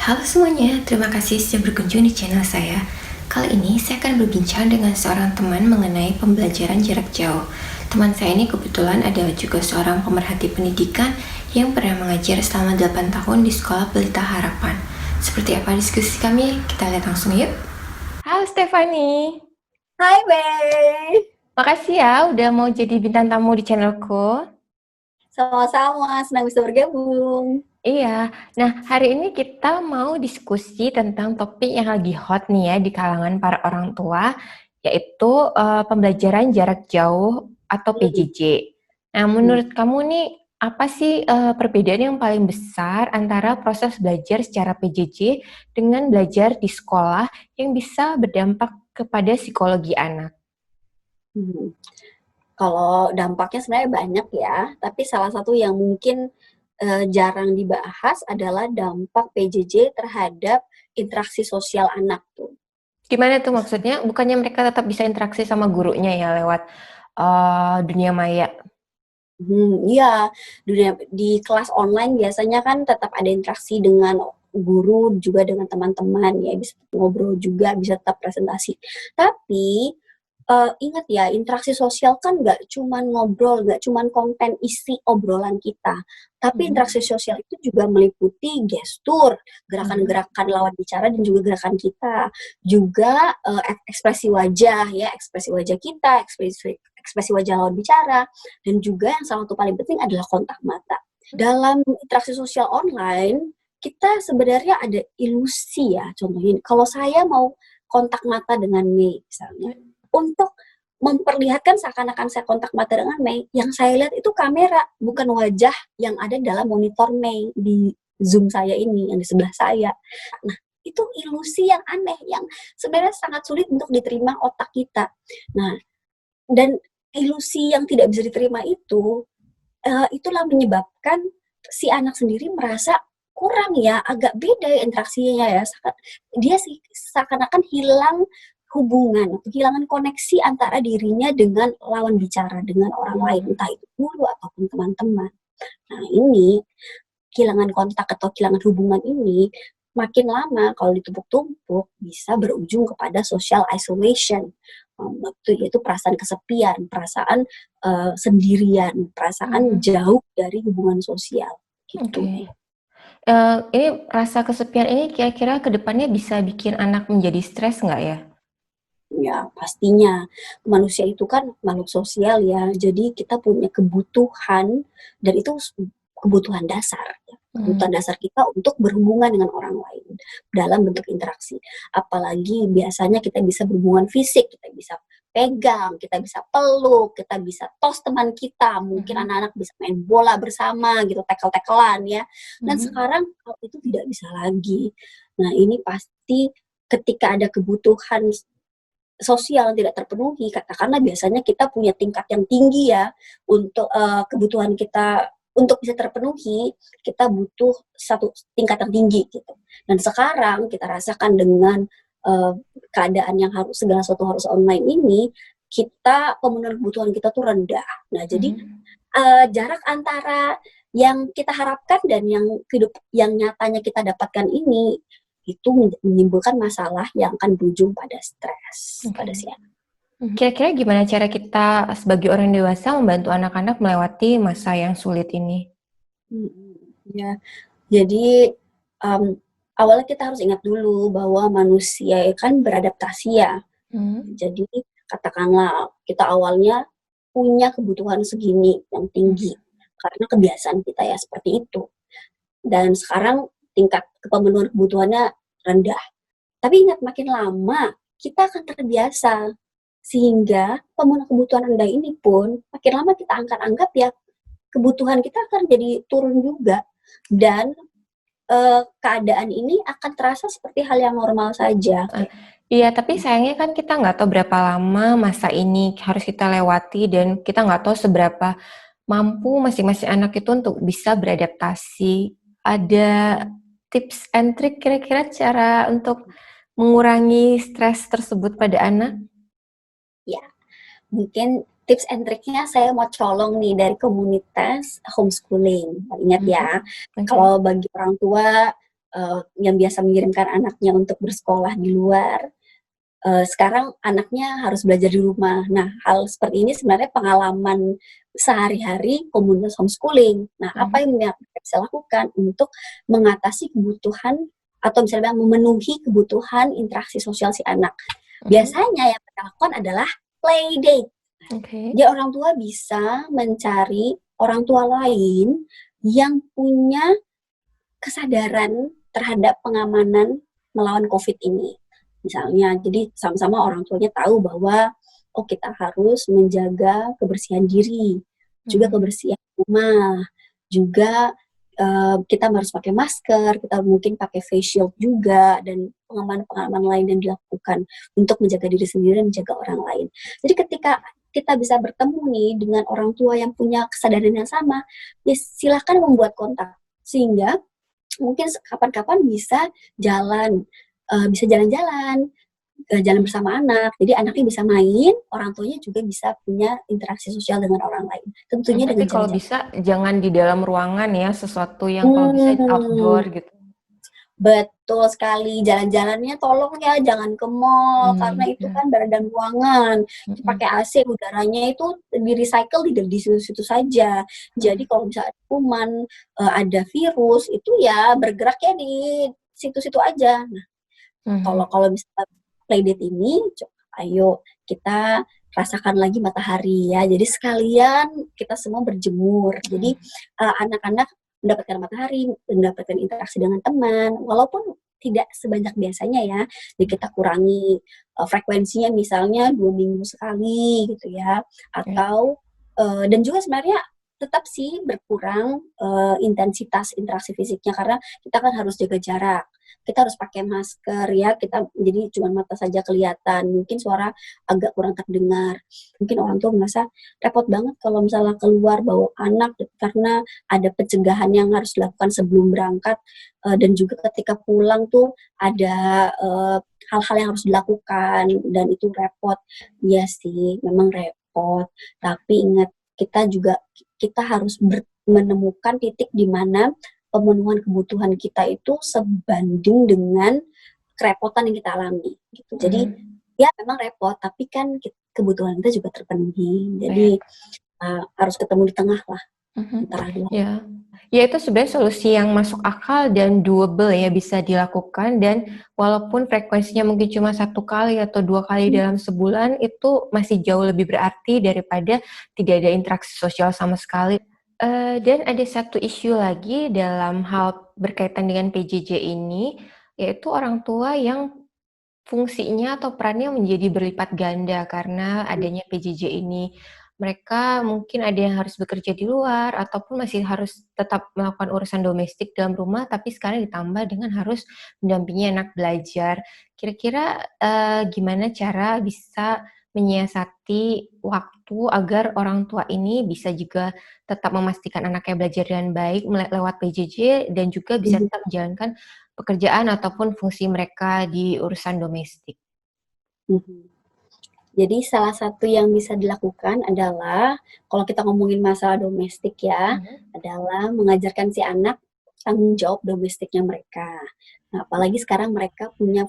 Halo semuanya, terima kasih sudah berkunjung di channel saya. Kali ini saya akan berbincang dengan seorang teman mengenai pembelajaran jarak jauh. Teman saya ini kebetulan adalah juga seorang pemerhati pendidikan yang pernah mengajar selama 8 tahun di Sekolah Pelita Harapan. Seperti apa diskusi kami? Kita lihat langsung yuk. Halo Stefani. Hai Bey, Makasih ya udah mau jadi bintang tamu di channelku. sama-sama, senang bisa bergabung. Iya, nah hari ini kita mau diskusi tentang topik yang lagi hot nih ya di kalangan para orang tua, yaitu pembelajaran jarak jauh atau Hmm, PJJ. Nah, menurut kamu nih apa sih perbedaan yang paling besar antara proses belajar secara PJJ dengan belajar di sekolah yang bisa berdampak kepada psikologi anak? hmm. Kalau dampaknya sebenarnya banyak ya, tapi salah satu yang mungkin jarang dibahas adalah dampak PJJ terhadap interaksi sosial anak tuh. Gimana tuh maksudnya? Bukannya mereka tetap bisa interaksi sama gurunya ya lewat dunia maya? Iya, di kelas online biasanya kan tetap ada interaksi dengan guru, juga dengan teman-teman ya, bisa ngobrol juga, bisa tetap presentasi. Tapi, ingat ya, interaksi sosial kan nggak cuman ngobrol, nggak cuman konten isi obrolan kita, tapi Mhm. interaksi sosial itu juga meliputi gestur, Mhm. gerakan-gerakan lawan bicara dan juga gerakan kita. Juga, ekspresi wajah ya, ekspresi wajah kita, ekspresi ekspresi wajah lawan bicara, dan juga yang salah satu paling penting adalah kontak mata. Dalam interaksi sosial online, kita sebenarnya ada ilusi ya, contohnya kalau saya mau kontak mata dengan Mei misalnya, untuk memperlihatkan seakan-akan saya kontak mata dengan Mei, yang saya lihat itu kamera, bukan wajah yang ada dalam monitor Mei di Zoom saya ini, yang di sebelah saya. Nah, itu ilusi yang aneh, yang sebenarnya sangat sulit untuk diterima otak kita. Nah, dan ilusi yang tidak bisa diterima itu, itulah menyebabkan si anak sendiri merasa kurang ya, agak beda ya interaksinya ya, dia sih seakan-akan hilang hubungan, kehilangan koneksi antara dirinya dengan lawan bicara, dengan orang lain, Mhm. entah itu guru ataupun teman-teman. Nah ini, kehilangan kontak atau kehilangan hubungan ini, makin lama kalau ditumpuk-tumpuk bisa berujung kepada social isolation, yaitu perasaan kesepian, perasaan sendirian, perasaan Mhm. jauh dari hubungan sosial Oke. gitu. Ini rasa kesepian ini kira-kira ke depannya bisa bikin anak menjadi stres nggak ya? Ya, pastinya. Manusia itu kan makhluk sosial ya, jadi kita punya kebutuhan dan itu kebutuhan dasar ya. Mmm. Kebutuhan dasar kita untuk berhubungan dengan orang lain dalam bentuk interaksi. Apalagi biasanya kita bisa berhubungan fisik, kita bisa pegang, kita bisa peluk, kita bisa tos teman kita, mungkin Mhm. anak-anak bisa main bola bersama gitu, tackle-tackle-an ya. Dan Mhm. sekarang kalau itu tidak bisa lagi. Nah, ini pasti ketika ada kebutuhan sosial yang tidak terpenuhi, katakanlah biasanya kita punya tingkat yang tinggi ya untuk, kebutuhan kita untuk bisa terpenuhi, kita butuh satu tingkat yang tinggi gitu. Dan sekarang kita rasakan dengan, eee, keadaan yang segala sesuatu harus online ini, kita pemenuhan kebutuhan kita tuh rendah. Nah jadi, Mhm. jarak antara yang kita harapkan dan yang nyatanya kita dapatkan ini, itu menimbulkan masalah yang akan berujung pada stres Oke. pada si anak. Kira-kira gimana cara kita sebagai orang dewasa membantu anak-anak melewati masa yang sulit ini? Mhm, ya. Jadi, mmm, awalnya kita harus ingat dulu bahwa manusia kan beradaptasi ya. Mmm. Jadi katakanlah kita awalnya punya kebutuhan segini yang tinggi, Mhm. karena kebiasaan kita ya seperti itu. Dan sekarang tingkat pemenuhan kebutuhannya rendah. Tapi ingat makin lama kita akan terbiasa, sehingga pemenuhan kebutuhan rendah ini pun makin lama kita anggap ya kebutuhan kita akan jadi turun juga dan, keadaan ini akan terasa seperti hal yang normal saja Ah, kayak iya, tapi sayangnya kan kita nggak tahu berapa lama masa ini harus kita lewati dan kita nggak tahu seberapa mampu masing-masing anak itu untuk bisa beradaptasi. Ada tips and trick kira-kira cara untuk mengurangi stres tersebut pada anak? ya. Mungkin tips and triknya saya mau colong nih dari komunitas homeschooling. Ingat ya, Mhm. Oke. kalau bagi orang tua yang biasa mengirimkan anaknya untuk bersekolah di luar, sekarang anaknya harus belajar di rumah. Nah, hal seperti ini sebenarnya pengalaman sehari-hari komunitas homeschooling. Nah, apa yang mereka bisa lakukan untuk mengatasi kebutuhan atau misalnya memenuhi kebutuhan interaksi sosial si anak? Biasanya yang mereka lakukan adalah play date. Jadi orang tua bisa mencari orang tua lain yang punya kesadaran terhadap pengamanan melawan COVID ini. Misalnya, jadi sama-sama orang tuanya tahu bahwa kita harus menjaga kebersihan diri, juga kebersihan rumah, juga kita harus pakai masker, kita mungkin pakai face shield juga, dan pengamanan-pengamanan lain yang dilakukan untuk menjaga diri sendiri dan menjaga orang lain. Jadi ketika kita bisa bertemu nih dengan orang tua yang punya kesadaran yang sama, ya silakan membuat kontak, sehingga mungkin kapan-kapan bisa jalan, bisa jalan-jalan, jalan bersama anak. Jadi anaknya bisa main, orang tuanya juga bisa punya interaksi sosial dengan orang lain. Tentunya Tapi dengan kalau jalan-jalan. bisa jangan di dalam ruangan ya, sesuatu yang kalau bisa outdoor gitu. Betul sekali, jalan-jalannya tolong ya jangan ke mall, karena itu kan berada dalam ruangan, pakai AC, udaranya itu di-recycle di situ-situ saja. Jadi kalau bisa ada kuman, ada virus, itu ya bergeraknya di situ-situ aja. Nah, kalau misalnya playdate ini, ayo kita rasakan lagi matahari ya. Jadi sekalian kita semua berjemur. Jadi anak-anak mendapatkan matahari, mendapatkan interaksi dengan teman, walaupun tidak sebanyak biasanya ya. Jadi kita kurangi frekuensinya, misalnya 2 minggu sekali gitu ya. Atau dan juga sebenarnya tetap sih berkurang intensitas interaksi fisiknya, karena kita kan harus jaga jarak. Kita harus pakai masker ya, kita jadi cuma mata saja kelihatan, mungkin suara agak kurang terdengar. Mungkin orang tua merasa repot banget kalau misalnya keluar bawa anak, karena ada pencegahan yang harus dilakukan sebelum berangkat, dan juga ketika pulang tuh ada hal-hal yang harus dilakukan, dan itu repot. Iya sih, memang repot, tapi ingat, kita harus menemukan titik di mana pemenuhan kebutuhan kita itu sebanding dengan kerepotan yang kita alami gitu. Jadi ya memang repot, tapi kan kebutuhan kita juga terpenuhi. Jadi harus ketemu di tengah lah antara dua. Ya itu sebenarnya solusi yang masuk akal dan doable ya, bisa dilakukan, dan walaupun frekuensinya mungkin cuma 1 kali atau 2 kali dalam sebulan, itu masih jauh lebih berarti daripada tidak ada interaksi sosial sama sekali. Dan ada satu isu lagi dalam hal berkaitan dengan PJJ ini, yaitu orang tua yang fungsinya atau perannya menjadi berlipat ganda karena adanya PJJ ini. Mereka mungkin ada yang harus bekerja di luar ataupun masih harus tetap melakukan urusan domestik dalam rumah, tapi sekarang ditambah dengan harus mendampingi anak belajar. Kira-kira gimana cara bisa menyiasati waktu agar orang tua ini bisa juga tetap memastikan anaknya belajar dengan baik lewat PJJ dan juga bisa tetap menjalankan pekerjaan ataupun fungsi mereka di urusan domestik. Jadi salah satu yang bisa dilakukan adalah, kalau kita ngomongin masalah domestik ya, adalah mengajarkan si anak tanggung jawab domestiknya mereka. Nah, apalagi sekarang mereka punya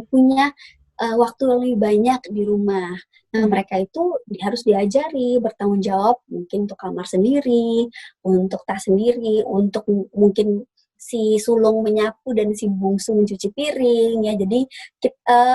punya waktu lebih banyak di rumah. Nah, mereka itu harus diajari bertanggung jawab, mungkin untuk kamar sendiri, untuk tas sendiri, untuk mungkin si sulung menyapu dan si bungsu mencuci piring ya. Jadi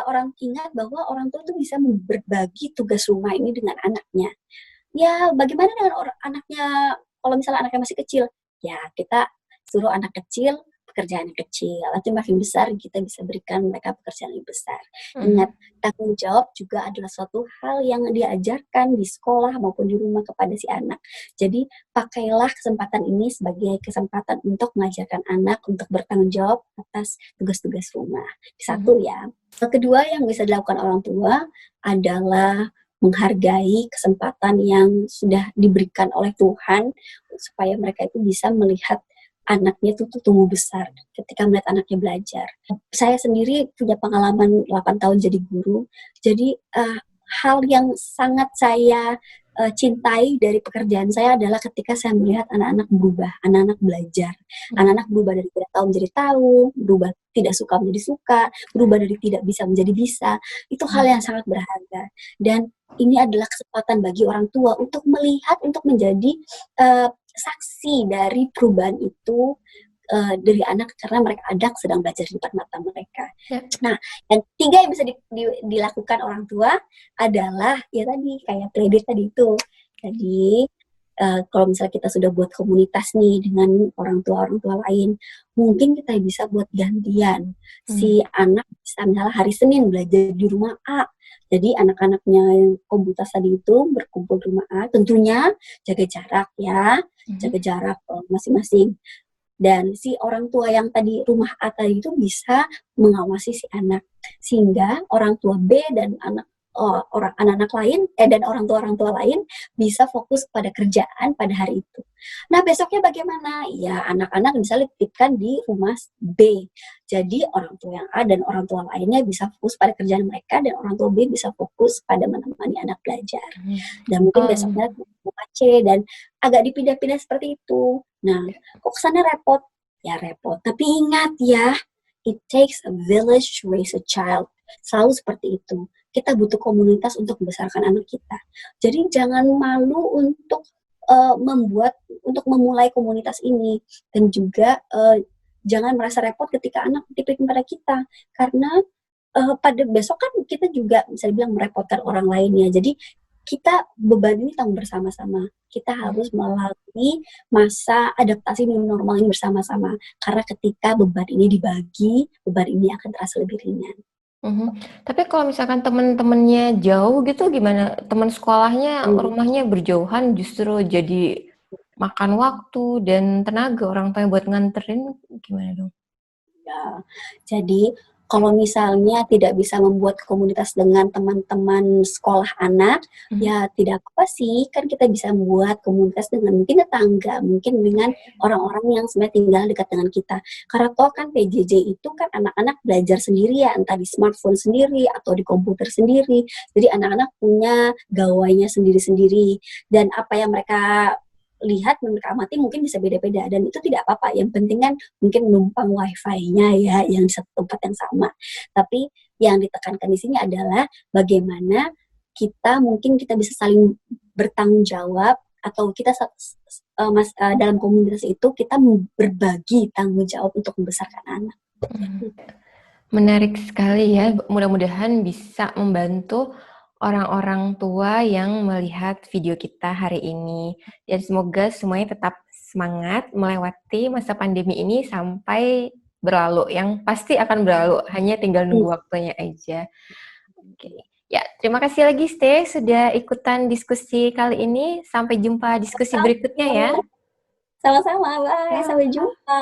orang ingat bahwa orang tua itu bisa berbagi tugas rumah ini dengan anaknya. Ya, bagaimana dengan anaknya, kalau misalnya anaknya masih kecil? Ya, kita suruh anak kecil pekerjaan yang kecil. Nanti makin besar kita bisa berikan mereka pekerjaan yang besar. Ingat, tanggung jawab juga adalah suatu hal yang diajarkan di sekolah maupun di rumah kepada si anak. Jadi pakailah kesempatan ini sebagai kesempatan untuk mengajarkan anak untuk bertanggung jawab atas tugas-tugas rumah. Satu ya. Kedua yang bisa dilakukan orang tua adalah menghargai kesempatan yang sudah diberikan oleh Tuhan, supaya mereka itu bisa melihat anaknya itu tumbuh besar ketika melihat anaknya belajar. Saya sendiri punya pengalaman 8 tahun jadi guru. Jadi hal yang sangat saya cintai dari pekerjaan saya adalah ketika saya melihat anak-anak berubah, anak-anak belajar, anak-anak berubah dari tidak tahu menjadi tahu, berubah tidak suka menjadi suka, berubah dari tidak bisa menjadi bisa. Itu hal yang sangat berharga. Dan ini adalah kesempatan bagi orang tua untuk melihat, untuk menjadi saksi dari perubahan itu dari anak karena mereka anak sedang belajar di depan mata mereka. Ya. Nah, yang ketiga yang bisa dilakukan orang tua adalah ya tadi kayak playdate tadi itu. Jadi kalau misalnya kita sudah buat komunitas nih dengan orang tua lain, mungkin kita bisa buat gantian. Si anak bisa misalnya hari Senin belajar di rumah A. Jadi anak-anaknya yang komunitas tadi itu berkumpul di rumah A, tentunya jaga jarak ya, jaga jarak masing-masing. Dan si orang tua yang tadi rumah A tadi itu bisa mengawasi si anak, sehingga orang tua B dan anak-anak lain dan orang tua lain bisa fokus pada kerjaan pada hari itu. Nah, besoknya bagaimana? Ya, anak-anak bisa dititipkan di rumah B. Jadi orang tua yang A dan orang tua lainnya bisa fokus pada kerjaan mereka dan orang tua B bisa fokus pada menemani anak belajar. Dan mungkin besoknya rumah C dan agak dipindah-pindah seperti itu. Nah, kok kesannya repot? Ya repot. Tapi ingat ya, it takes a village to raise a child. Selalu seperti itu. Kita butuh komunitas untuk membesarkan anak kita. Jadi jangan malu untuk memulai komunitas ini. Dan juga jangan merasa repot ketika anak titipin pada kita. Karena pada besok kan kita juga bisa dibilang merepotkan orang lainnya. Jadi kita beban ini tanggung bersama-sama. Kita harus melalui masa adaptasi new normal ini bersama-sama. Karena ketika beban ini dibagi, beban ini akan terasa lebih ringan. Tapi kalau misalkan teman-temannya jauh gitu gimana? Teman sekolahnya rumahnya berjauhan justru jadi makan waktu dan tenaga orang tua buat nganterin gimana dong? Ya, jadi kalau misalnya tidak bisa membuat komunitas dengan teman-teman sekolah anak, ya tidak apa sih, kan kita bisa membuat komunitas dengan mungkin tetangga, mungkin dengan orang-orang yang sebenarnya tinggal dekat dengan kita. Karena toh kan PJJ itu kan anak-anak belajar sendiri ya, entah di smartphone sendiri atau di komputer sendiri. Jadi anak-anak punya gawainya sendiri-sendiri. Dan apa yang mereka lihat, mereka amati mungkin bisa beda-beda dan itu tidak apa-apa. Yang penting kan mungkin numpang wifi-nya ya yang di satu tempat yang sama. Tapi yang ditekankan di sini adalah bagaimana kita bisa saling bertanggung jawab atau kita dalam komunitas itu kita berbagi tanggung jawab untuk membesarkan anak. Menarik sekali ya. Mudah-mudahan bisa membantu orang-orang tua yang melihat video kita hari ini. Dan semoga semuanya tetap semangat melewati masa pandemi ini sampai berlalu. Yang pasti akan berlalu, hanya tinggal nunggu waktunya aja. Oke. Ya, terima kasih lagi Ste sudah ikutan diskusi kali ini. Sampai jumpa diskusi berikutnya ya. Sama-sama, bye. Sampai jumpa.